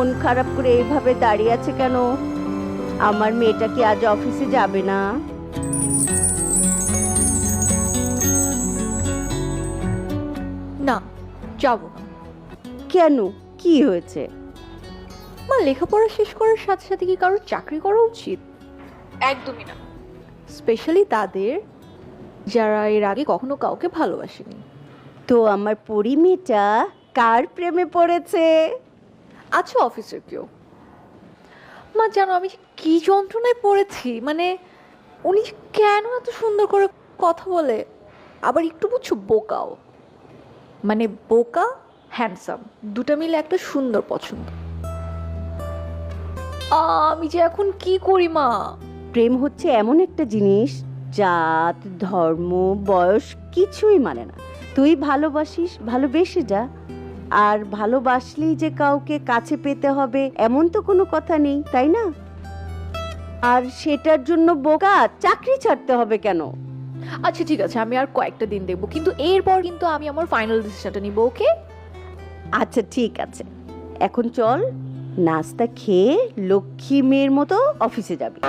মন খারাপ করে এইভাবে দাঁড়িয়ে আছে কেন? আমার মেয়েটা কি আজ অফিসে যাবে না? না, যাবো না। কেন, কি হয়েছে? মা, লেখাপড়া শেষ করার সাথে সাথে কি কারোর চাকরি করা উচিত? একদমই না, স্পেশালি তাদের যারা এর আগে কখনো কাউকে ভালোবাসেনি। তো আমার পরি মেয়েটা কার প্রেমে পড়েছে? আছে অফিসের কেউ। মা জানো আমি যে কি যন্ত্রণায় পড়েছি, মানে উনি যে কেন এত সুন্দর করে কথা বলে, আবার একটু বুঝছো বোকাও, মানে বোকা হ্যান্ডসাম দুটা মিলে একটা সুন্দর পছন্দ। আমি যে এখন কি করি মা? প্রেম হচ্ছে এমন একটা জিনিস, জাত ধর্ম বয়স কিছুই মানে না। তুই ভালোবাসিস, ভালোবেসে যা। আর ভালোবাসলেই যে কাউকে কাছে পেতে হবে এমন তো কোনো কথা নেই, তাই না? আর সেটার জন্য বোকা চাকরি ছাড়তে হবে কেন? আচ্ছা ঠিক আছে, আমি আর কয়েকটা দিন দেখবো, কিন্তু এরপর কিন্তু আমি আমার ফাইনাল ডিসিশনটা নিব। ওকে? আচ্ছা ঠিক আছে, এখন চল, নাস্তা খেয়ে লক্ষ্মী মেয়ের মতো অফিসে যাবি।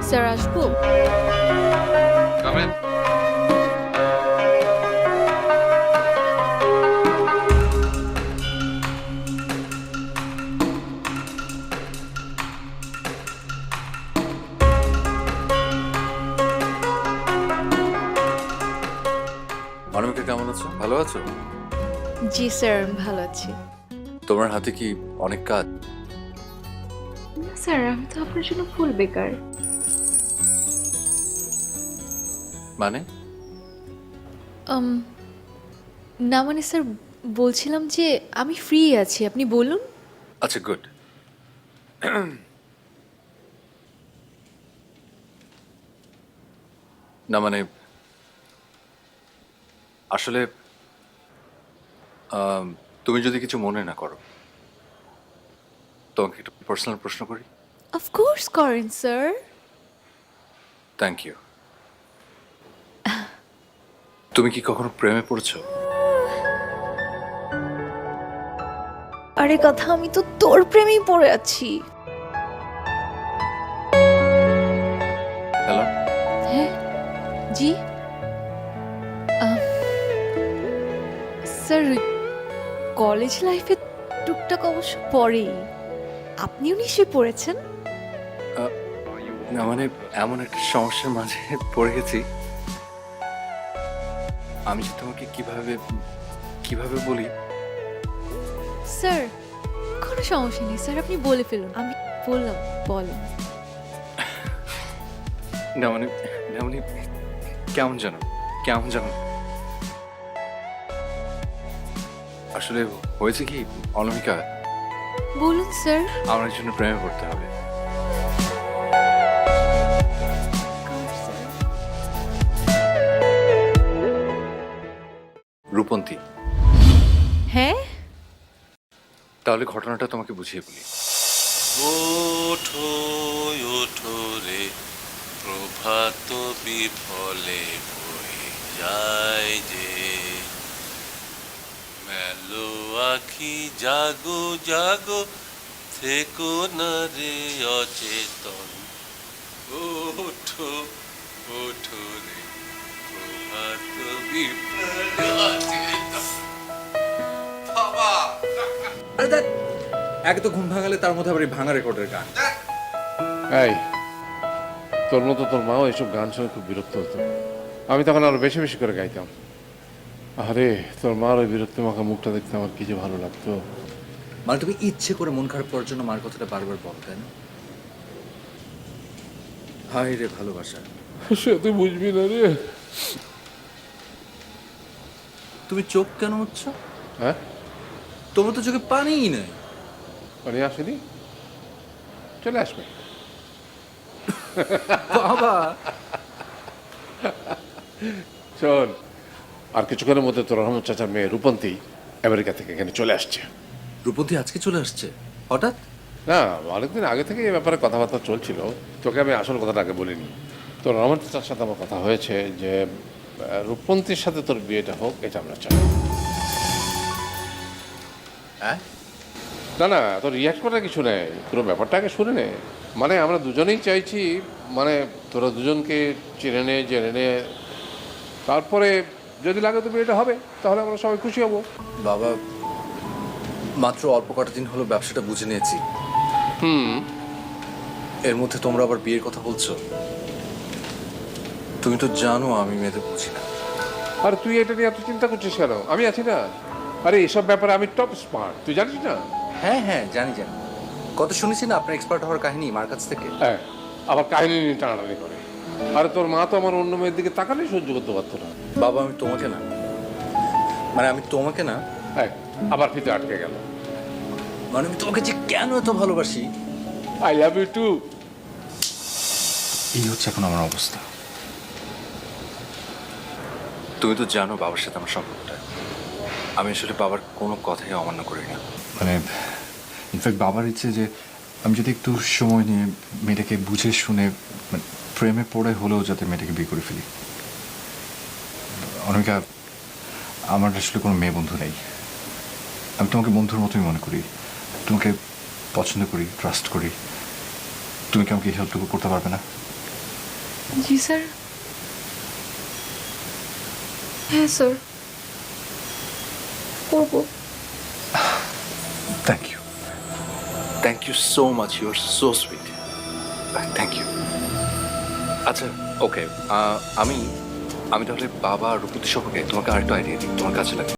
স্যার আসবো? Come in. অনামিকা কেমন আছো? ভালো আছো? জি স্যার, আমি ভালো আছি। তোমার হাতে কি অনেক কাজ? না স্যার, আমি তো আপনার জন্য ফুল বেকার। মানে না মানে স্যার, বলছিলাম যে আমি ফ্রি আছি, আপনি বলুন। আচ্ছা গুড। না মানে আসলে তুমি যদি কিছু মনে না করো, তোমাকে একটু পার্সোনাল প্রশ্ন করি? অফকোর্স করেন স্যার। Thank you. তুমি কি কখনো প্রেমে পড়েছো? আরে কথা, আমি তো তোর প্রেমেই পড়ে আছি। হ্যালো? হ্যাঁ, জি। স্যার, কলেজ লাইফে টুকটাক অবশ্য পড়েই। আপনিও নিশ্চয়ই পড়েছেন। না মানে এমন একটা সমস্যার মাঝে পড়ে গেছি, আমি যে তোমাকে কিভাবে কিভাবে বলি। স্যার, কোনো সমস্যা নেই স্যার, আপনি বলে ফেলুন, আমি বললাম বলেন। না মানে না মানে কেমন জানো, কেমন জানো আসলে হয়েছে কি অনামিকা, বলুন স্যার। আমার জন্য প্রেমে পড়তে হবে। রূপন্তী। হ্যাঁ, তাহলে ঘটনাটা তোমাকে বুঝিয়ে বলি। ওঠো ওঠো রে, প্রভাত বিফলে বয়ে যায় যে, মেলো আখি জাগো জাগো, থেকো না রে অচেতন। ওঠো ওঠো রে, প্রভাত বিফলে অচেতন। বাবা আরে দেখ, এক তো ঘুম ভাঙালে তার মধ্যে আবার এই ভাঙা রেকর্ডের গান। এই, তোর মতো তোর মাও এসব গান শুনে খুব বিরক্ত হতো। আমি তখন আরো বেশি বেশি করে গাইতাম। আরে তোর মার ওই বিরক্তি মাখা মুখটা দেখতে আমার কি যে ভালো লাগতো। মানে তুমি ইচ্ছে করে মন খারাপ করার জন্য মার কথাটা বারবার বল, তাই না? হায় রে ভালোবাসা, সে তুই বুঝবি না রে। তুমি চোখ কেন হচ্ছ? হ্যাঁ, তোমার তো চোখে পানিই নেই। পানি আসেনি, চলে আসবে। বাবা শোন, আর কিছুক্ষণের মধ্যে তোর রহমত চাচার মেয়ে রূপন্তী আমেরিকা থেকে এখানে চলে আসছে। রূপন্তী আজকে চলে আসছে হঠাৎ? না, অনেকদিন আগে থেকে এই ব্যাপারে কথাবার্তা চলছিল, তোকে আমি আসল কথাটা আগে বলিনি। তোর রমান্টিকার সাথে আমার কথা হয়েছে যে রূপন্তীর সাথে তোর বিয়েটা হোক, এটা আমরা চাই। হ্যাঁ না না, তোর রিয়াক্ট করার কিছু নেই, পুরো ব্যাপারটা আগে শুনে নে। মানে আমরা দুজনেই চাইছি, মানে তোরা দুজনকে চেনে নে, জেনে নে, তারপরে যদি লাগে তো বিয়েটা হবে, তাহলে আমরা সবাই খুশি হব। বাবা, মাত্র অল্প কটা দিন হলো ব্যবসাটা বুঝে নিয়েছি। এর মধ্যে তোমরা আবার বিয়ের কথা বলছো? তুমি তো জানো আমি মেয়েদের বুঝি না। আর তুই এটা নিয়ে এত চিন্তা করছিস কেন? আমি আছি না। আরে এসব ব্যাপারে আমি টপ স্মার্ট, তুই জানিস না? হ্যাঁ হ্যাঁ, জানি জানি। কত শুনেছি না আপনার এক্সপার্ট হওয়ার কাহিনী মার কাছ থেকে। হ্যাঁ, আবার কাহিনী নিয়ে টানাটানি করে। আরে তোর মা তো আমার অন্য মেয়ের দিকে তাকালেই সহ্য করতে পারতো না। বাবা, আমি তোমাকে না, মানে আমি তোমাকে না, হ্যাঁ, আবার ফিতে আটকে গেল। মানে আমি তোমাকে যে কেন এত ভালোবাসি। I love you too. এই হচ্ছে এখন আমার অবস্থা। তুমি তো জানো বাবার সাথে আমার সম্পর্কটা। আমি আসলে বাবার কোনো কথাই অমান্য করি না। মানে ইনফ্যাক্ট বাবার ইচ্ছে যে আমি যদি একটু সময় নিয়ে মেয়েটাকে বুঝে শুনে, মানে প্রেমে পড়ে হলেও যাতে মেয়েটাকে বিয়ে করে ফেলি। অনেকা, আমার আসলে কোনো মেয়ে বন্ধু নেই। আমি তোমাকে বন্ধুর মতোই মনে করি, তোমাকে পছন্দ করি, ট্রাস্ট করি। তুমি কি আমাকে এই হেল্পটুকু করতে পারবে না? জি স্যার। হ্যাঁ স্যার, করবো। Thank you, thank you so much, you are so sweet. Thank you. আচ্ছা ওকে, আমি আমি তাহলে বাবা আর রূপতি সম্পর্কে তোমাকে আরেকটু আইডিয়া দিই, তোমার কাছে লাগে।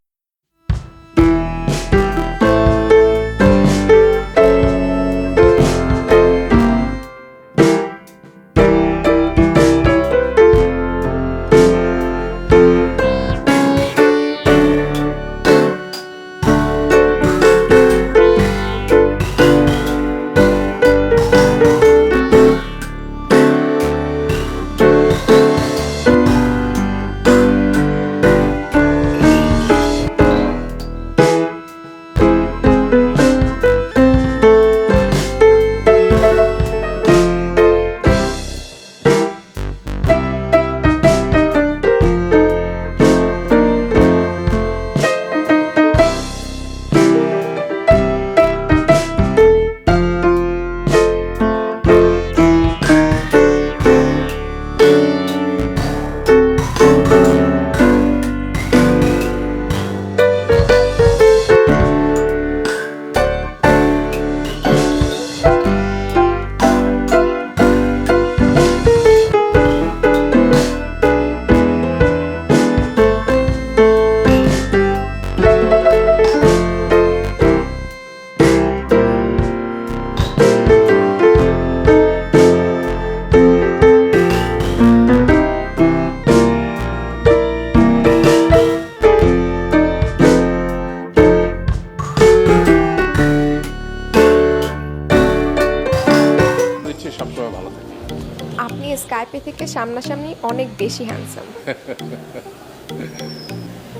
সবসময় ভালো থাকে। আপনি স্কাইপে থেকে সামনাসামনি অনেক বেশি হ্যান্ডসাম।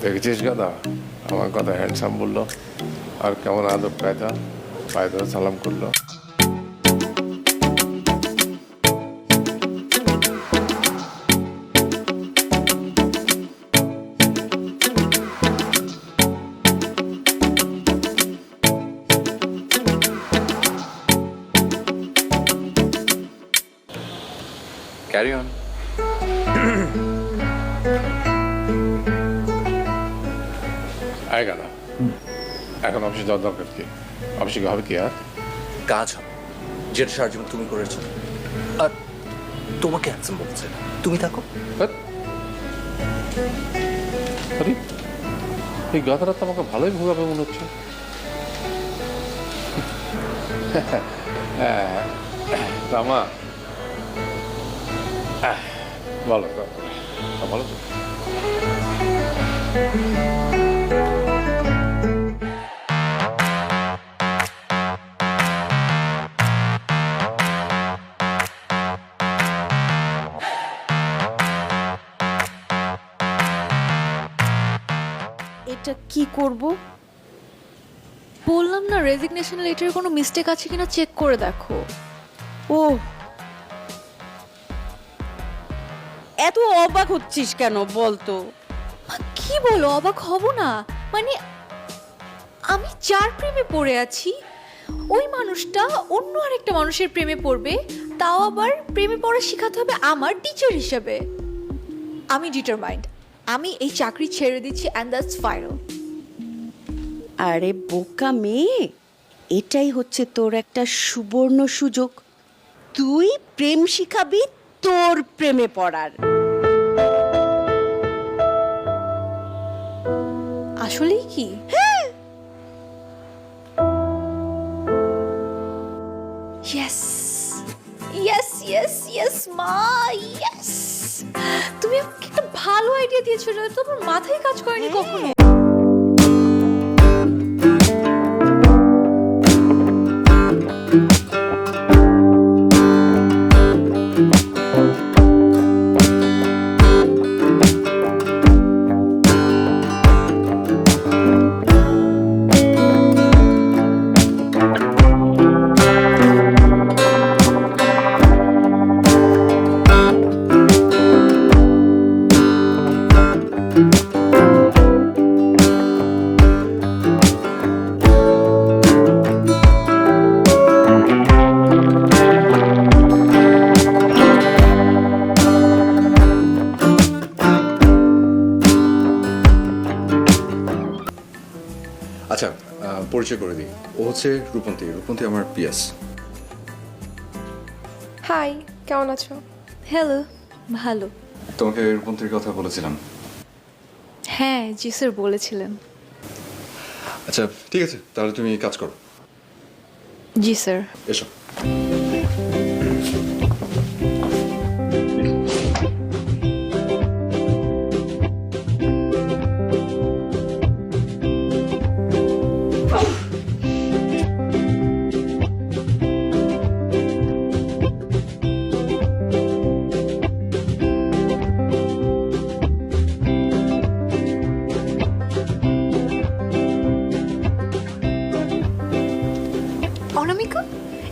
দেখেছিস গাদা, আমার কথা হ্যান্ডসাম বললো, আর কেমন আদব কায়দা, পায়ে ধরে সালাম করলো। Carry on. আয় গাদা, এখন অফিসে যাওয়ার দরকার কি? অফিসে গিয়ে হবে কি আর? কাজ হবে, যেটা সারা জীবন তুমি করেছো। আর তোমাকে হ্যান্ডসাম বলছে, তুমি থাকো। ধ্যাৎ। আরে এই গাধাটা তো আমাকে ভালোই ভোগাবে মনে হচ্ছে। রামা, বলো বলো তো। এটা কি করব? বললাম না, রেজিগনেশন লেটারে কোনো মিস্টেক আছে কিনা চেক করে দেখো। ও এত অবাক হচ্ছিস কেন বলতো? মা কি বলো, অবাক হব না? মানে আমি যার প্রেমে পড়ে আছি ওই মানুষটা অন্য আরেকটা মানুষের প্রেমে পড়বে, তাও আবার প্রেমে পড়া শেখাতে হবে আমার টিচার হিসেবে। আমি ডিটারমাইন্ড, আমি এই চাকরি ছেড়ে দিচ্ছি অ্যান্ড দ্যাটস ফাইনাল। আরে বোকা মেয়ে, এটাই হচ্ছে তোর একটা সুবর্ণ সুযোগ। তুই প্রেম শিখাবি তোর প্রেমে পড়ার। আসলেই কি? ইয়েস ইয়েস ইয়েস ইয়েস মা, ইয়েস। তুমি আমাকে একটা ভালো আইডিয়া দিয়েছো, যেটা তো আমার মাথায় কাজ করেনি কখনো। আচ্ছা, পরিচয় করে দিই। ও হচ্ছে রূপন্তী। রূপন্তী আমার পিএস। হাই, কেমন আছো? হ্যালো, ভালো। তোমাকে রূপন্তীর কথা বলেছিলাম। হ্যাঁ জি স্যার বলেছিলেন। আচ্ছা ঠিক আছে, তাহলে তুমি কাজ করো। জি স্যার। এসো। অনামিকা,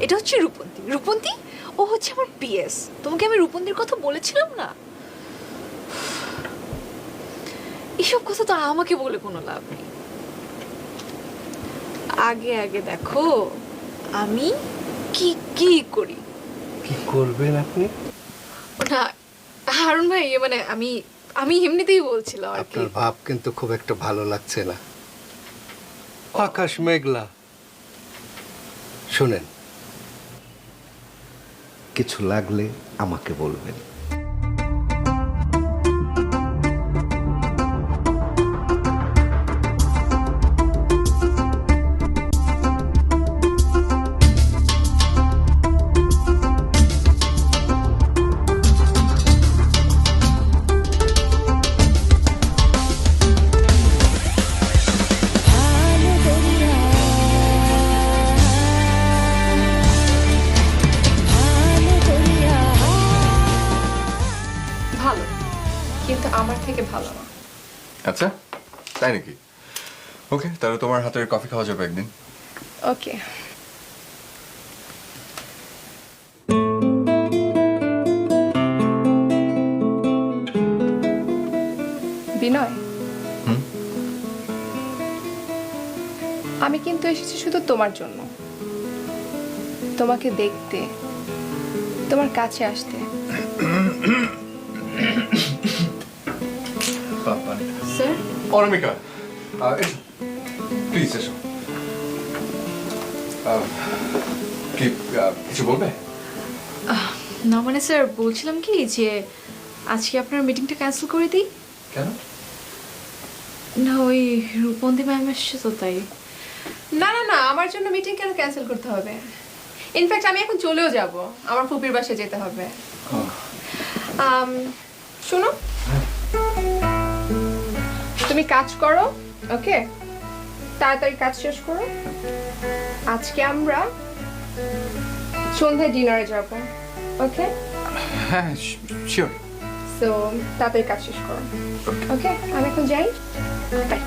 এটা হচ্ছে রূপন্তী। রূপন্তী ও হচ্ছে আমার পিএস। তোমাকে আমি রূপন্তীর কথা বলেছিলাম না? এসব কথা তো আমাকে বলে কোনো লাভ নেই। আগে আগে দেখো আমি কি কি করি। কি করবেন আপনি? না হারুন ভাই, মানে আমি আমি এমনিতেই বলছিলাম আর কি। আপনার ভাব কিন্তু খুব একটা ভালো লাগছে না। আকাশ মেঘলা। শুনেন, কিছু লাগলে আমাকে বলবেন। ভালো, কিন্তু আমার থেকে ভালো না। আচ্ছা তাই নাকি? ওকে, তাহলে তোমার হাতের কফি খাওয়া যাবে একদিন। ওকে। বিনয়, আমি কিন্তু এসেছি শুধু তোমার জন্য, তোমাকে দেখতে, তোমার কাছে আসতে। স্যার অনামিকা, এসো প্লিজ এসো। কি কিছু বলবে? না মানে স্যার বলছিলাম কি যে আজকে আপনার মিটিংটা ক্যান্সেল করে দিই। কেন? না ওই রূপন্তী ম্যাম এসছে তো তাই। না না না, আমার জন্য মিটিং কেন ক্যান্সেল করতে হবে? ইনফ্যাক্ট আমি এখন চলেও যাব, আমার ফুপির বাসায় যেতে হবে। শোনো, তুমি কাজ করো, ওকে? তাড়াতাড়ি কাজ শেষ করো। আজকে আমরা সন্ধ্যায় ডিনারে যাব, ওকে? হ্যাঁ শিওর। সো তাড়াতাড়ি কাজ শেষ করো, ওকে? আমি এখন যাই, বাই।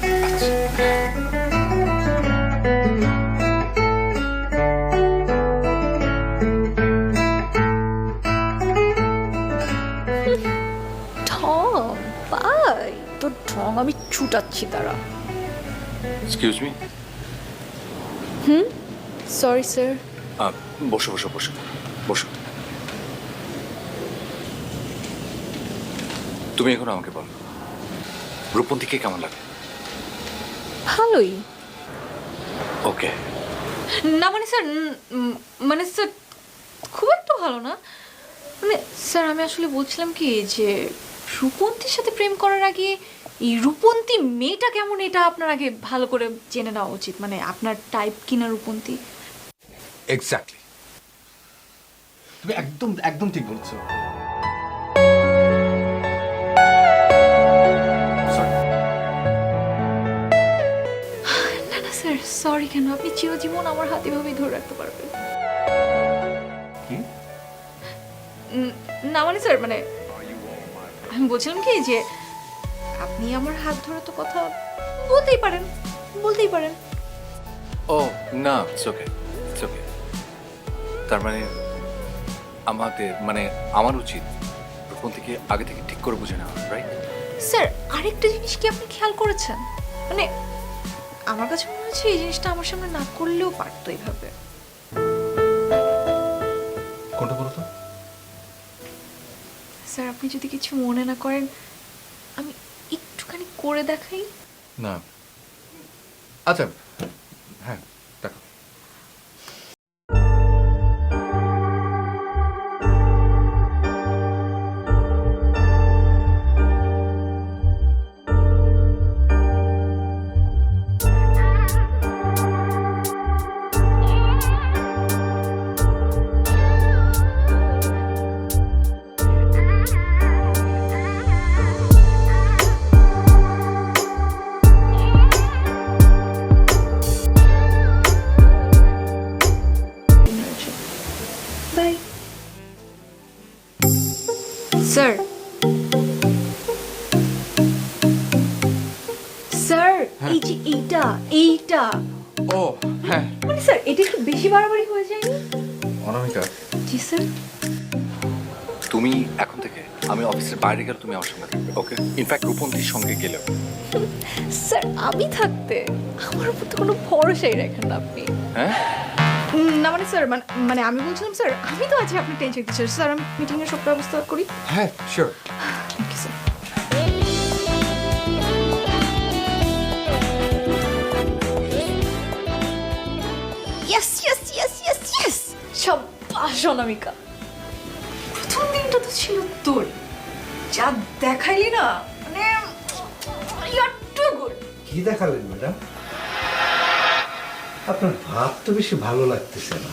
ঢং ভাই, তোর ঢং আমি ছুটাচ্ছি তারা। Excuse me. Sorry sir. বসো বসো বসো বসো। তুমি এখন আমাকে বলো, রূপন্তীকে কেমন লাগে? ভালোই। ওকে। না মানে স্যার, মানে স্যার খুব একটা ভালো না। মানে স্যার আমি আসলে বলছিলাম কি যে রূপন্তীর সাথে প্রেম করার আগে এই রূপন্তী মেয়েটা কেমন এটা আপনার আগে ভালো করে জেনে নেওয়া উচিত। মানে আপনার টাইপ কিনা রূপন্তী। এক্স্যাক্টলি, তুমি একদম একদম ঠিক বলছো। না না স্যার, সরি কেন? আপনি চিরজীবন আমার হাত এভাবেই ধরে রাখতে পারবেন। কি? না মানে স্যার, মানে আমি বলছিলাম কি যে আপনি আমার হাত ধরে তো কথা বলতেই পারেন, বলতেই পারেন। ও না, ইটস ওকে, ইটস ওকে। তার মানে আমাদের, মানে আমার উচিত রূপন্তীকে আগে থেকে ঠিক করে বুঝে নেওয়া, রাইট? স্যার আরেকটা জিনিস কি আপনি খেয়াল করেছেন? মানে আমার কাছে মনে হচ্ছে এই জিনিসটা আমার সামনে না করলেও পারতো এইভাবে। কোনটা বলো তো? স্যার আপনি যদি কিছু মনে না করেন আমি একটুখানি করে দেখাই। না, আচ্ছা, হ্যাঁ দেখো। বাই। স্যার, স্যার এই যে এইটা এইটা ও হ্যাঁ, মানে স্যার এটা একটু বেশি বাড়াবাড়ি হয়ে যায়নি? অনামিকা, জি স্যার। তুমি এখন থেকে আমি অফিসের বাইরে গেলে তুমি আমার সঙ্গে থাকবে, ওকে? ইনফ্যাক্ট রূপন্তীর সঙ্গে গেলেও। স্যার আমি থাকতে আমার উপর তো কোনো ভরসাই রাখেন না আপনি। হ্যাঁ, না মানে স্যার, মানে আমি বলছিলাম স্যার আমি তো আছি, আপনি টেনশন কিসের? স্যার আমি মিটিংয়ের সব ব্যবস্থা করি। হ্যাঁ sure. Thank you sir. Yes yes yes yes yes, সাব্বাস অনামিকা। প্রথম দিনটা তো ছিল তোর, যা দেখাইলি না, মানে ইউ আর টু গুড। কি দেখালেন ম্যাডাম? আপনার ভাব তো বেশি ভালো লাগতেছে না।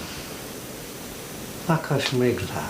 আকাশ মেঘলা।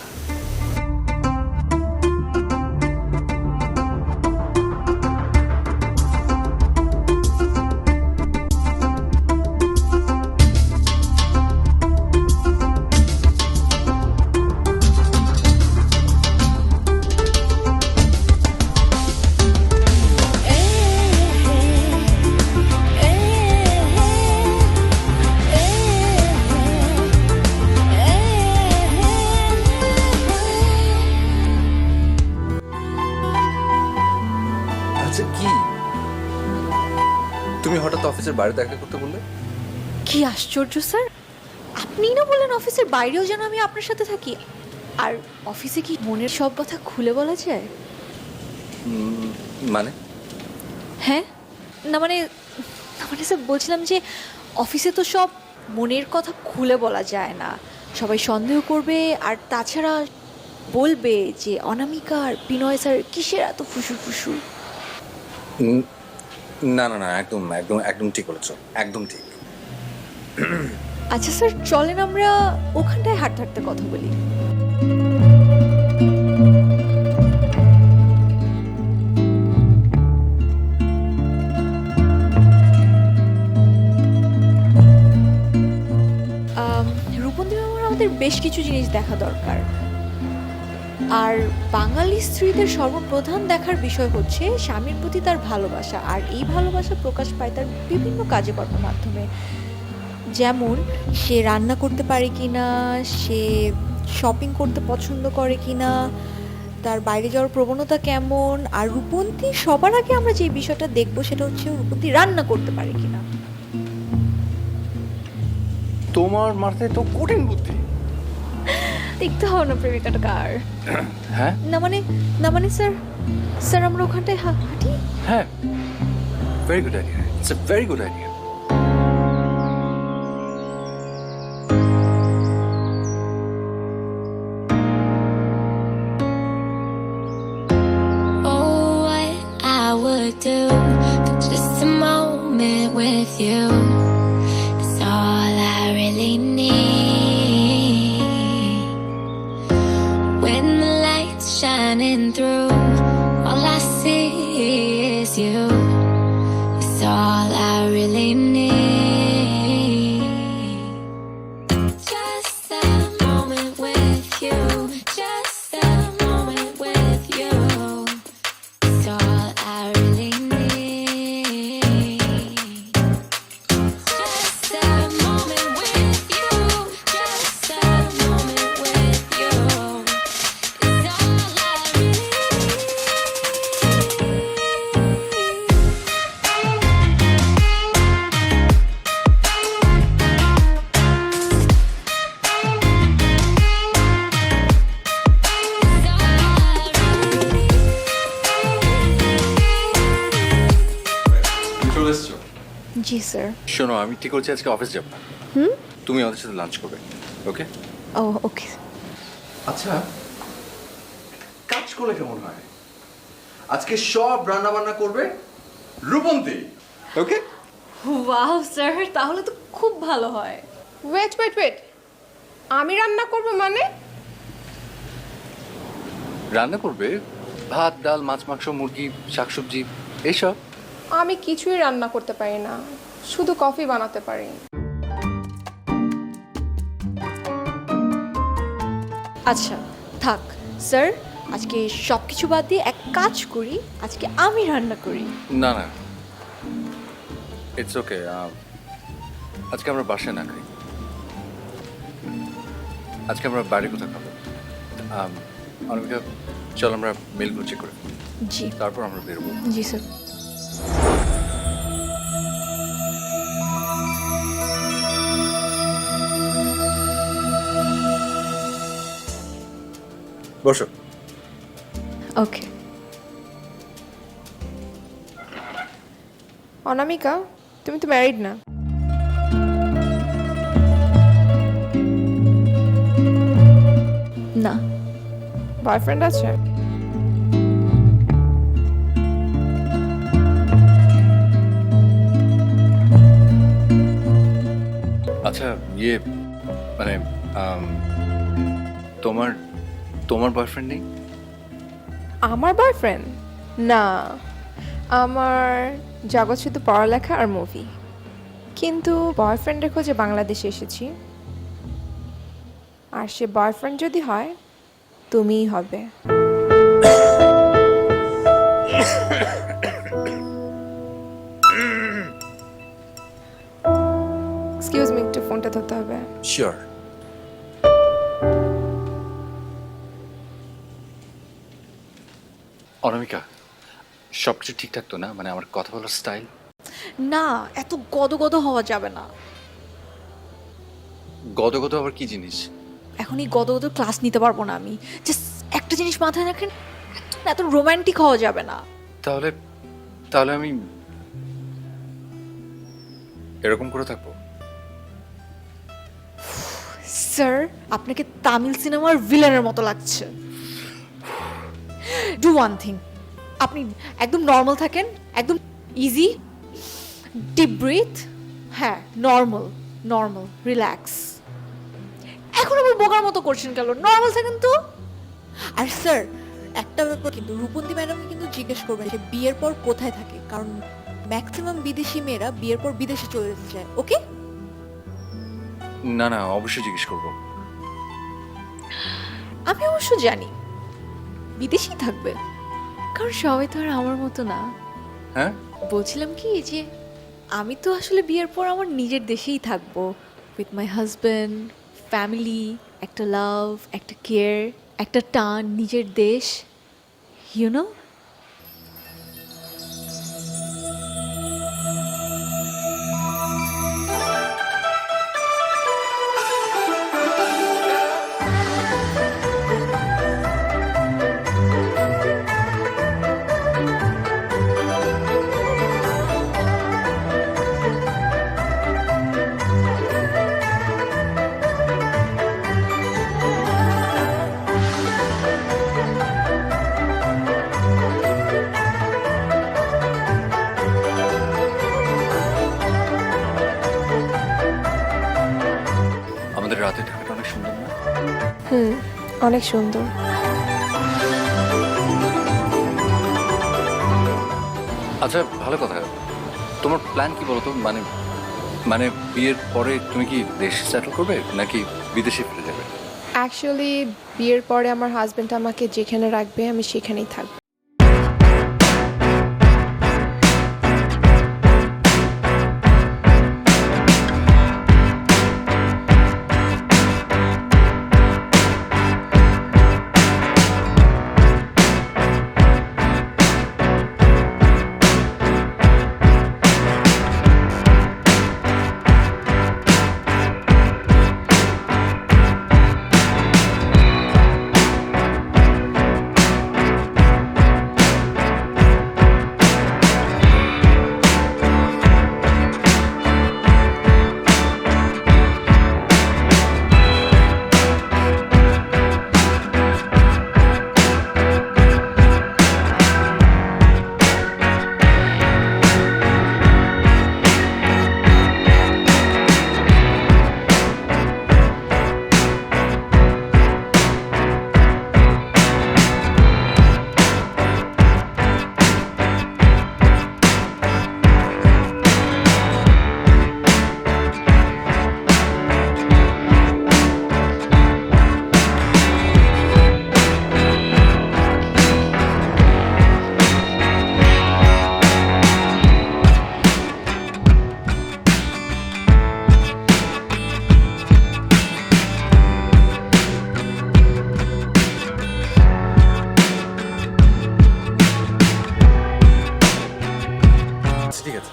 আচ্ছা কি তুমি হঠাৎ অফিসের বাইরে দেখা করতে বললে? কি আশ্চর্য স্যার, আপনিই না বললেন অফিসের বাইরেও যেন আমি আপনার সাথে থাকি। আর অফিসে কি মনের সব কথা খুলে বলা যায়? মানে হ্যাঁ, না মানে স্যার বলছিলাম যে অফিসে তো সব মনের কথা খুলে বলা যায় না, সবাই সন্দেহ করবে। আর তাছাড়া বলবে যে অনামিকা আর বিনয় স্যার কিসের এত ফুসুর ফুসুর। না না না, একদম একদম একদম ঠিক বলেছো, একদম ঠিক। আচ্ছা স্যার চলেন আমরা ওখানটায় হাঁটতে হাঁটতে কথা বলি। রূপন্তি ম্যাম, আমাদের বেশ কিছু জিনিস দেখা দরকার। আর বাঙালি স্ত্রীদের সর্বপ্রধান দেখার বিষয় হচ্ছে স্বামীর প্রতি তার ভালোবাসা, আর এই ভালোবাসা প্রকাশ পায় তার বিভিন্ন কাজে কর্মের মাধ্যমে। যেমন সে রান্না করতে পারে কিনা, সে শপিং করতে পছন্দ করে কিনা, তার বাইরে যাওয়ার প্রবণতা কেমন, আর রূপন্তী সবার আগে আমরা যে বিষয়টা দেখবো সেটা হচ্ছে রূপন্তী রান্না করতে পারে কিনা। তোমার মাথায় তো কঠিন বুদ্ধি। দেখতে হবে না প্রেমিকাটা কার। হ্যাঁ না মানে স্যার স্যার আমরা ওখানটায় হাঁটি। হ্যাঁ, very good idea, it's a very good idea. Oh, what I would do for just a moment with you is all I really need. When the light's shining through, all I see is you. It's all I really need. Just a moment with you. Just a moment with you. It's all I really need. Just a moment with you. Just a moment with you. It's all I really চলে এসছো? জি sir. শোনো, আমি ঠিক করছি আজকে office যাবো না। তুমি আমাদের সাথে লাঞ্চ করবে, ওকে? ও ওকে। আচ্ছা, কাজ করলে কেমন হয়? আজকে সব রান্না বান্না করবে রূপন্তী, ওকে? ওয়াও স্যার, তাহলে তো খুব ভালো হয়। ওয়েট ওয়েট ওয়েট, আমি রান্না করব মানে? রান্না করবে ভাত, ডাল, মাছ, মাংস, মুরগি, শাকসবজি এইসব। আমি কিছুই রান্না করতে পারি না, শুধু কফি বানাতে পারি। আচ্ছা থাক স্যার, আজকে সব কিছু বাদ দিয়ে এক কাজ করি, আজকে আমি রান্না করি। না না, ইটস ওকে। আজকে আমরা বাসায় না খাই, আজকে আমরা বাইরে কোথাও খাবো। অনামিকা, চল আমরা মেলগুলো চেক করে ফেলি। জি তারপর আমরা বেরোবো। জি স্যার। বসো। ওকে। অনামিকা, তুমি তো ম্যারিড না। না। বয়ফ্রেন্ড আছে? আচ্ছা, ইয়ে মানে তোমার তোমার বয়ফ্রেন্ড নেই? আমার বয়ফ্রেন্ড? না, আমার জগৎ শুধু পড়ালেখা আর মুভি। কিন্তু বয়ফ্রেন্ডের খোঁজে বাংলাদেশে এসেছি, আর সে বয়ফ্রেন্ড যদি হয় তুমিই হবে। এক্সকিউজ মি, একটু ফোনটা ধরতে হবে। শিওর। অনামিকা, সব কিছু ঠিকঠাক তো না? মানে আমার কথা বলার স্টাইল? না, এত গদগদ হওয়া যাবে না। গদগদ আবার কি জিনিস? এখন এই গদগদ ক্লাস নিতে পারবো না আমি। জাস্ট একটা জিনিস মাথায় রাখেন, এত রোমান্টিক হওয়া যাবে না। তাহলে তাহলে আমি এরকম করে থাকবো? স্যার, আপনাকে তামিল সিনেমার ভিলেনের মতো লাগছে। ডু ওয়ান থিং, আপনি একদম নর্মাল থাকেন, একদম ইজি, ডিপ ব্রিথ। হ্যাঁ, নর্মাল নর্মাল, রিল্যাক্স। এখন আবার বোকার মতো করছেন কেন? নর্মাল থাকেন তো। আর স্যার, একটা ব্যাপার কিন্তু, রূপন্তী ম্যাডামকে কিন্তু জিজ্ঞেস করবেন যে বিয়ের পর কোথায় থাকে, কারণ ম্যাক্সিমাম বিদেশি মেয়েরা বিয়ের পর বিদেশে চলে যেতে চায়। ওকে? না না, অবশ্যই জিজ্ঞেস করবো। আমি অবশ্য জানি বিদেশি থাকবে, কারণ সবাই তো আর আমার মতো না। হ্যাঁ, বলছিলাম কি যে আমি তো আসলে বিয়ের পর আমার নিজের দেশেই থাকবো, উইথ মাই হাজব্যান্ড, ফ্যামিলি, একটা লাভ, একটা কেয়ার, একটা টান নিজের দেশ। ইউ নো আমাদের রাতে থাকাটা অনেক সুন্দর না? অনেক সুন্দর। আচ্ছা ভালো কথা, তোমার প্ল্যান কি বলো তো? মানে মানে বিয়ের পরে তুমি কি দেশে সেটেল করবে নাকি বিদেশে ফিরে যাবে? অ্যাকচুয়ালি বিয়ের পরে আমার হাজবেন্ড আমাকে যেখানে রাখবে আমি সেখানেই থাকবো। ঠিক আছে।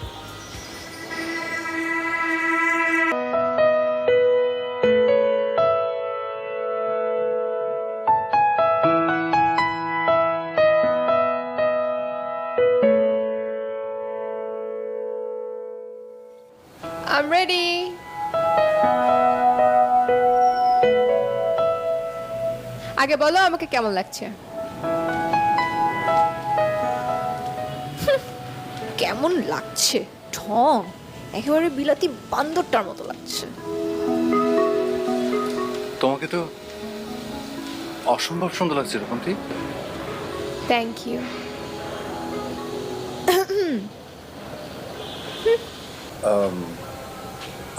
I'm ready. আগে বলো আমাকে কেমন লাগছে? কেমন লাগছে? ঢং একেবারে বিলাতি বান্দরটার মতো লাগছে। তোমাকে তো অসম্ভব সুন্দর লাগছে রূপন্তী। Thank you.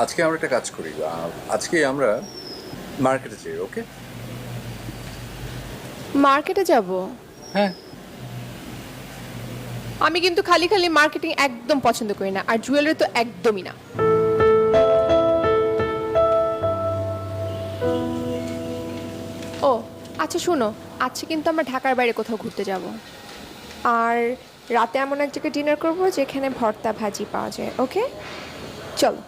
আজকে আমরা একটা কাজ করি, আজকে আমরা মার্কেটে যাই। ওকে? মার্কেটে যাব? হ্যাঁ। আমি কিন্তু খালি খালি মার্কেটিং একদম পছন্দ করি না, আর জুয়েলারি তো একদমই না। ও আচ্ছা শোনো, আজকে কিন্তু আমরা ঢাকার বাইরে কোথাও ঘুরতে যাব, আর রাতে এমন এক জায়গায় ডিনার করবো যেখানে ভর্তা ভাজি পাওয়া যায়। ওকে চলো।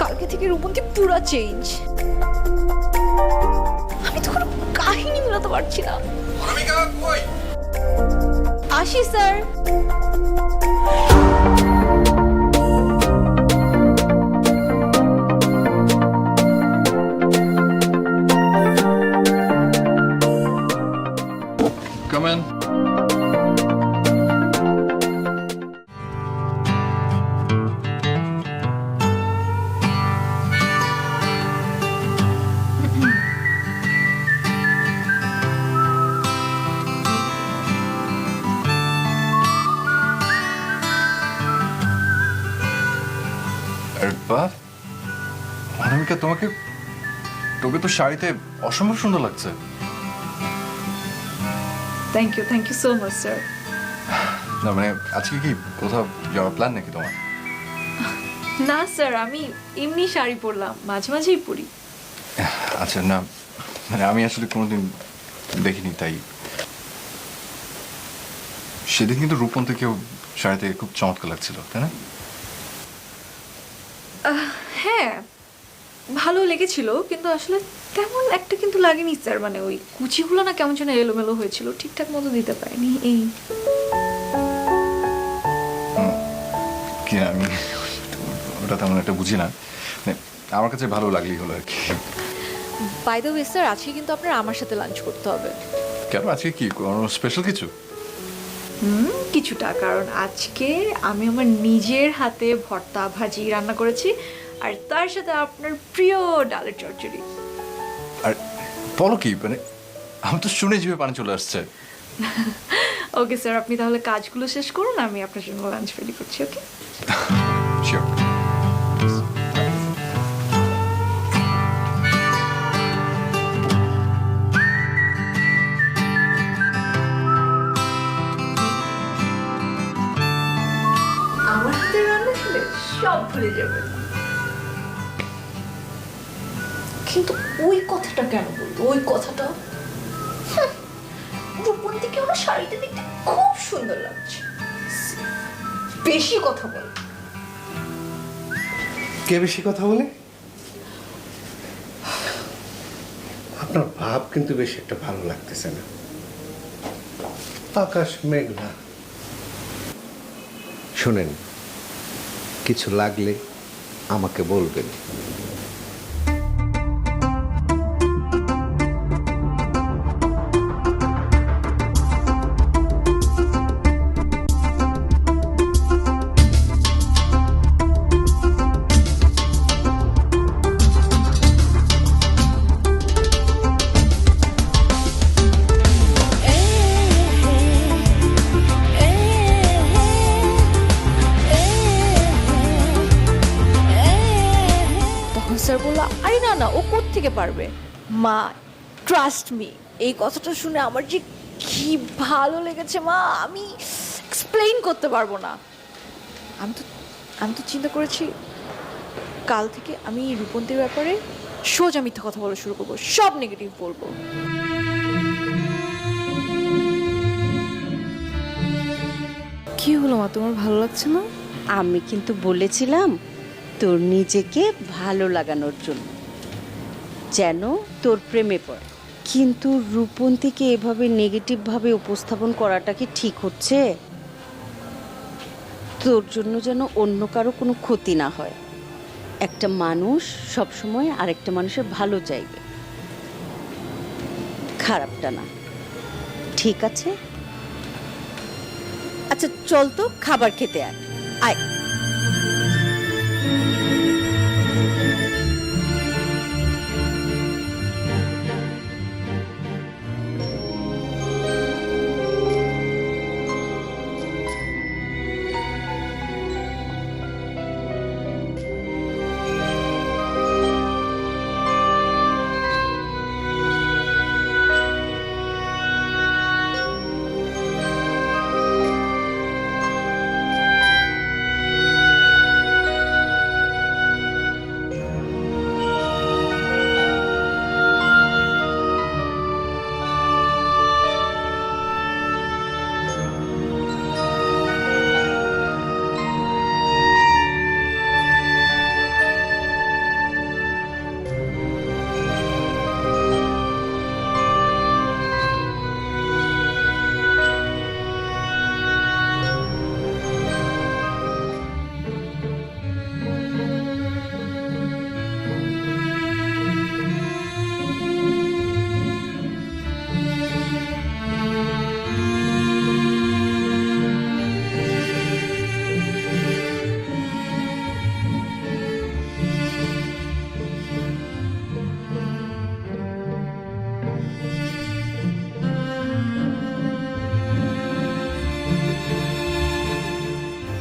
কালকে থেকে রূপন্তী পুরো চেঞ্জ। আমি তো কোনো কাহিনী মিলাতে পারছি না। আসি স্যার। Come in. অনামিকা, তোকে তো শাড়িতে অসম্ভব সুন্দর লাগছে। Thank you so much sir. না মানে আজকে কি কোথাও যাওয়ার প্ল্যান নাকি তোমার? না স্যার, আমি এমনি শাড়ি পরলাম, মাঝে মাঝেই পরি। আচ্ছা না মানে আমি আসলে কোনোদিন দেখিনি তাই। সেদিন কিন্তু রূপন্তীকেও শাড়িতে খুব চমৎকার লাগছিল, তাই না? হ্যাঁ, ভালো লেগেছিল, কিন্তু আসলে তেমন একটা কিন্তু লাগেনি স্যার। মানে ওই কুচিগুলো না কেমন যেন এলোমেলো হয়েছিল, ঠিকঠাক মতো দিতে পারিনি এই। কি আমি ওটা তেমন একটা বুঝি না, মানে আমার কাছে ভালো লাগলেই হলো আর কি। বাই দ্য ওয়ে স্যার, আজকে কিন্তু আপনার আমার সাথে লাঞ্চ করতে হবে। কেন আজকে কি কোনো স্পেশাল কিছু? কিছুটা, কারণ আজকে আমি আমার নিজের হাতে ভর্তা ভাজি রান্না করেছি, আর তার সাথে আপনার প্রিয় ডালের চচ্চড়ি। আর বলো কি, মানে আমি তো শুনে জিভে পানি চলে আসছে। ওকে স্যার, আপনি তাহলে কাজগুলো শেষ করুন, আমি আপনার জন্য লাঞ্চ রেডি করছি। ওকে, শিওর। আমার হাতে রান্না খেলে সব ভুলে যাবে। কিন্তু ওই কথাটা কেন বলবো? ওই কথাটা রূপন্তীকে আমার শাড়িতে দেখতে খুব সুন্দর লাগছে। বেশি কথা বল। কে বেশি কথা বলে? আপনার ভাব কিন্তু বেশি একটা ভালো লাগতেছে না। আকাশ মেঘলা। শোনেন, কিছু লাগলে আমাকে বলবেন। স্যার বললো, আরে না না, ও কোত্থেকে পারবে। মা, ট্রাস্ট মি, এই কথাটা শুনে আমার যে কি ভালো লেগেছে মা, আমি এক্সপ্লেইন করতে পারবো না। আমি তো চিন্তা করেছি কাল থেকে আমি রূপন্তীর ব্যাপারে সোজা মিথ্যা কথা বলা শুরু করবো, সব নেগেটিভ বলবো। কি হলো মা, তোমার ভালো লাগছে না? আমি কিন্তু বলেছিলাম তোর নিজেকে ভালো লাগানোর জন্য, যেন তোর প্রেমে পড়ে। কিন্তু রূপন্তীকে এভাবে নেগেটিভভাবে উপস্থাপন করাটা কি ঠিক হচ্ছে? তোর জন্য যেন অন্য কারো কোনো ক্ষতি না হয়। একটা মানুষ সবসময় আরেকটা মানুষের ভালো চাইবে, খারাপটা না। ঠিক আছে? আচ্ছা চল তো খাবার খেতে আয়। আয়।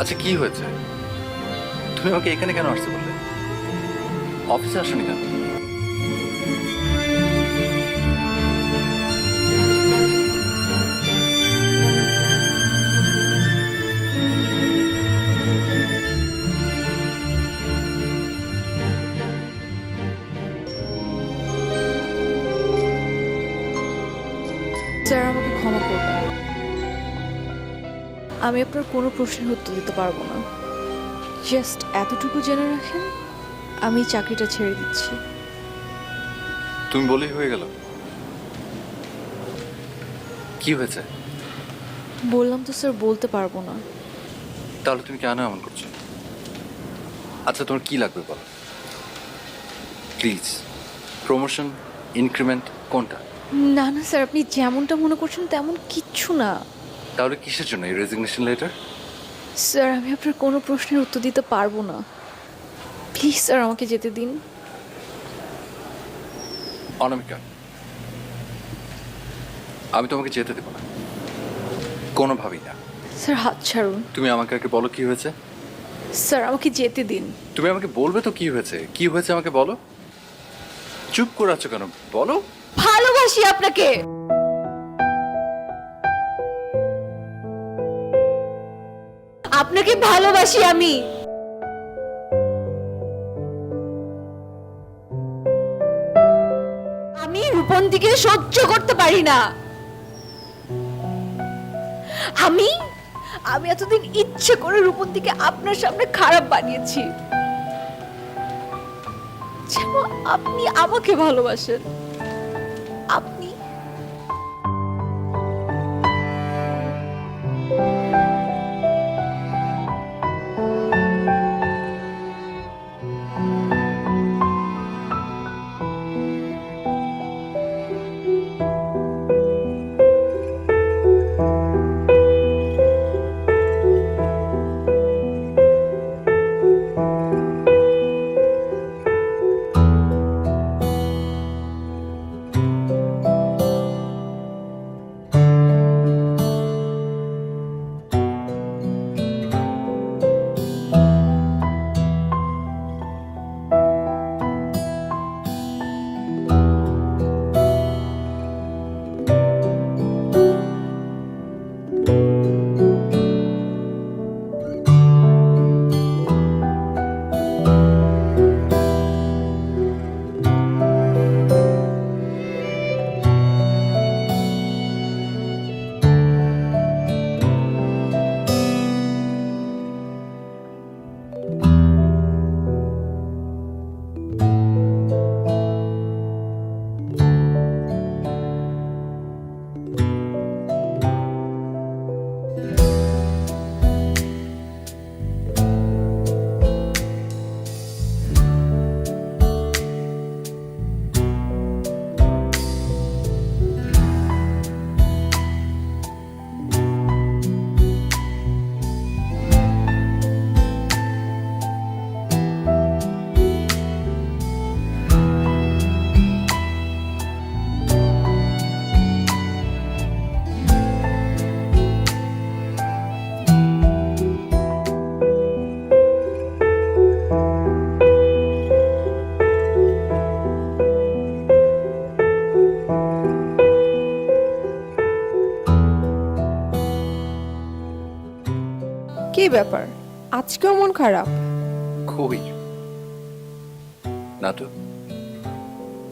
আচ্ছা কি হয়েছে? তুমি আমাকে এখানে কেন আসতে বললে? অফিসে আসনি কেন? আমি আপনার কোনো প্রশ্নের উত্তর দিতে পারবো না। জাস্ট এতটুকু জেনে রাখেন, আমি চাকরিটা ছেড়ে দিচ্ছি। তুমি বলেই হয়ে গেল? কি হয়েছে? বললাম তো স্যার, বলতে পারবো না। তাহলে তুমি কেন এমন করছো? আচ্ছা, তোমার কি লাগবে বলো প্লিজ। প্রমোশন, ইনক্রিমেন্ট, কোনটা? না না স্যার, আপনি যেমনটা মনে করছেন তেমন কিচ্ছু না। তাহলে কিসের জন্য এই রেজিগনেশন লেটার? স্যার, আমি আপনার কোনো প্রশ্নের উত্তর দিতে পারবো না। প্লিজ স্যার, আমাকে যেতে দিন। অনামিকা, আমি তোমাকে যেতে দেবো না, কোনোভাবেই না। স্যার, হাত ছাড়ুন। তুমি আমাকে আগে বলো কি হয়েছে। স্যার, আমাকে যেতে দিন। তুমি আমাকে বলবে তো কি হয়েছে, কি হয়েছে আমাকে বলো। চুপ করে আছো কেন, বলো। ভালোবাসি আপনাকে। আপনাকে ভালোবাসি আমি। আমি রূপন্তীকে সহ্য করতে পারি না। আমি এতদিন ইচ্ছে করে রূপন্তীকে আপনার সামনে খারাপ বানিয়েছি, যেন আপনি আমাকে ভালোবাসেন। আপনি কি ব্যাপার, আজকেও মন খারাপ? খুবই না তো।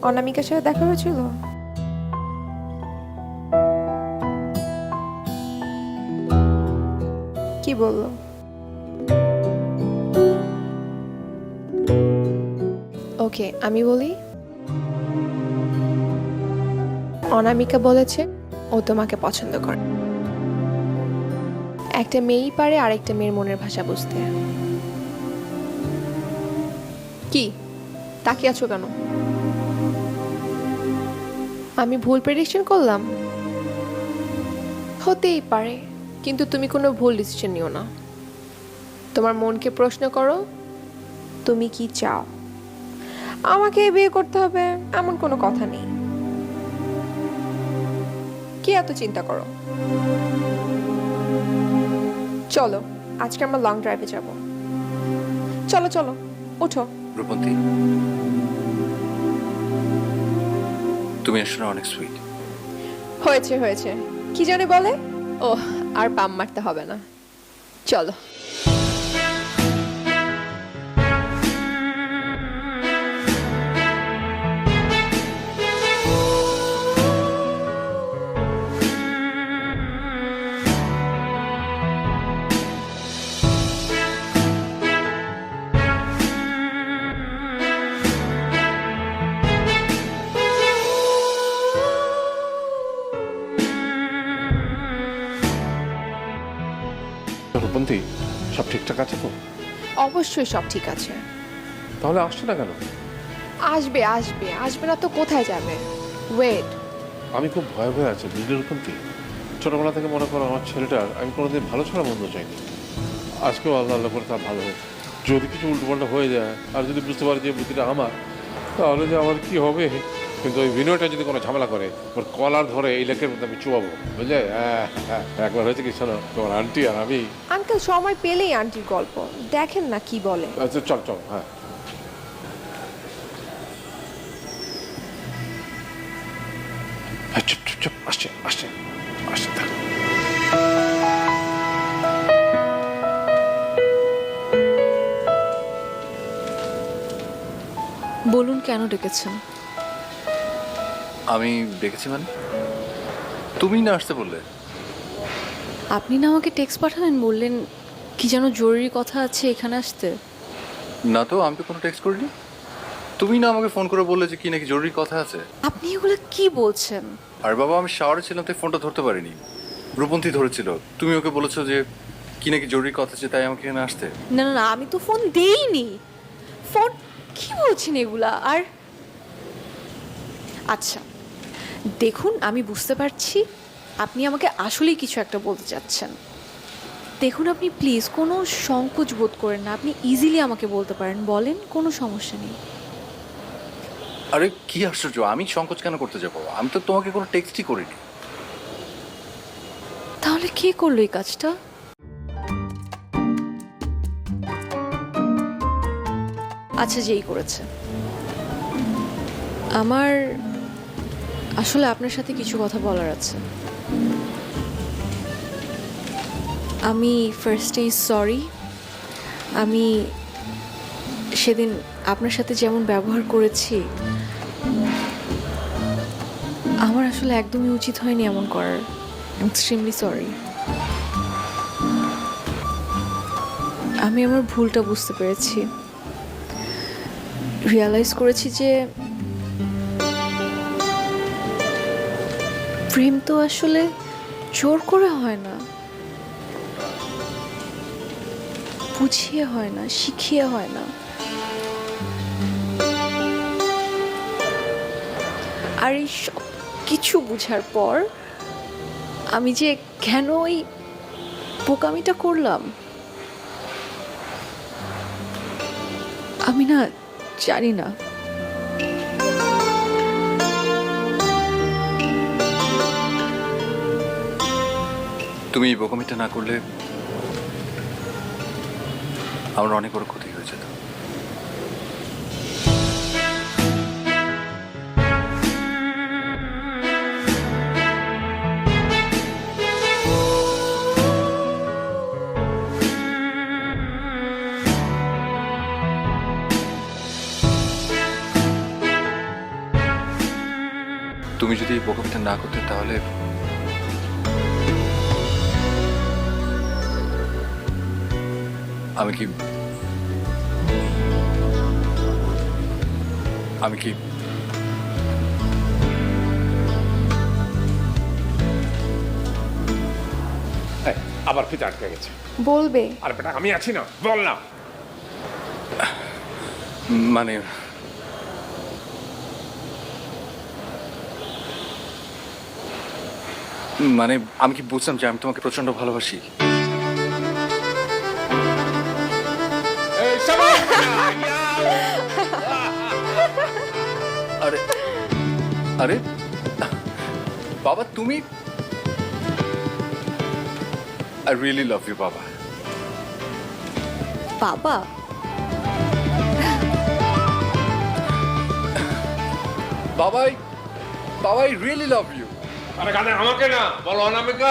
অনামিকার সাথে দেখা হয়েছিল? কি বললো? ওকে, আমি বলি। অনামিকা বলেছে ও তোমাকে পছন্দ করে। একটা মেয়েই পারে আরেকটা মেয়ের মনের ভাষা বুঝতে। কি তাকিয়ে আছো কেন? আমি ভুল প্রেডিকশন করলাম? হতেই পারে, কিন্তু তুমি কোনো ভুল ডিসিশন নিও না। তোমার মনকে প্রশ্ন করো, তুমি কি চাও। আমাকে বিয়ে করতে হবে এমন কোনো কথা নেই। কি এত চিন্তা করো? চলো আজকে আমরা লং ড্রাইভে যাব। চলো চলো, ওঠো। রূপন্তী, তুমি আসলে অনেক সুইট। হয়েছে হয়েছে, কি জানে বলে। ও, আর পাম মারতে হবে না, চলো। সব ঠিকঠাক আছে তো? অবশ্যই সব ঠিক আছে। তাহলে আসছে না কেন? আসবে আসবে, আসবে না তো কোথায় যাবে? ওয়েট। আমি খুব ভয় ভয়ে আছি বুঝলে রূপন্তী। ছোটবেলা থেকে মনে করো আমার ছেলেটার আমি কোনোদিন ভালো ছাড়া মন্দ চাইনি। আজকেও আল্লাহ আল্লাহ করে তার ভালো হোক। যদি কিছু উল্টোপাল্টা হয়ে যায় আর যদি বুঝতে পারি যে বুদ্ধিটা আমার, তাহলে যে আমার কি হবে। কিন্তু ওই বিনয়টা যদি কোনো ঝামেলা করে ওর কলার ধরে এই লেকের মধ্যে আমি চুয়াবো, বুঝলে? একবার হয়েছে কি শোনো, তোমার আন্টি আর আমি। আঙ্কেল সময় পেলেই আন্টির গল্প দেখেন না কি বলে। আচ্ছা চল চল। হ্যাঁ চুপ চুপ চুপ, আসছে আসছে আসছে দেখ। বলুন কেন ডেকেছেন? আমি দেখেছি মানে তুমি না আসতে বললে। আপনি না আমাকে টেক্সট পাঠালেন, বললেন কি যেন জরুরি কথা আছে এখানে আসতে। না তো, আমি তো কোনো টেক্সট করিনি। তুমি না আমাকে ফোন করে বললে যে কি নাকি জরুরি কথা আছে। আপনি এগুলো কি বলছেন? আর বাবা, আমি শাওয়ারে ছিলাম তাই ফোনটা ধরতে পারিনি। রূপন্তী ধরেছিল, তুমি ওকে বলেছো যে কি নাকি জরুরি কথা আছে তাই আমাকে এখানে আসতে। না না না, আমি তো ফোন দেইনি। ফোন কি বলছেন এগুলা? আর আচ্ছা দেখুন, আমি বুঝতে পারছি আপনি আমাকে আসলেই কিছু একটা বলতে চাচ্ছেন। দেখুন আপনি প্লিজ কোনো সংকোচ বোধ করেন না, আপনি ইজিলি আমাকে বলতে পারেন, বলেন, কোনো সমস্যা নেই। আরে কি আশ্চর্য, আমি সংকোচ কেন করতে যাবো? আমি তো তোমাকে কোনো টেক্সটই করিনি। তাহলে কে করলো এই কাজটা? আচ্ছা, যেই করেছে। আমার আসলে আপনার সাথে কিছু কথা বলার আছে। আমি ফার্স্টেই সরি। আমি সেদিন আপনার সাথে যেমন ব্যবহার করেছি, আমার আসলে একদমই উচিত হয়নি এমন করার। I am extremely sorry. আমি আমার ভুলটা বুঝতে পেরেছি, রিয়ালাইজ করেছি যে প্রেম তো আসলে জোর করে হয় না, বুঝিয়ে হয় না, শিখিয়ে হয় না। আর এই সব কিছু বুঝার পর আমি যে কেন ওই বোকামিটা করলাম, আমি না জানি না। তুমি এই বোকামিটা না করলে আমার অনেক বড় ক্ষতি হয়ে যেত। তুমি যদি এই বোকামিটা না করতে তাহলে আমি কি আবার ফিতে আটকে গেছে। বলবে। আর বেটা আমি আছি না, বল না। মানে মানে আমি কি বুঝলাম যে আমি তোমাকে প্রচন্ড ভালোবাসি? আরে আরে বাবা, তুমি I really love you, Baba. বাবা, Baba, I really love you. আরে গানে আমাকে না, বলো অনামিকা।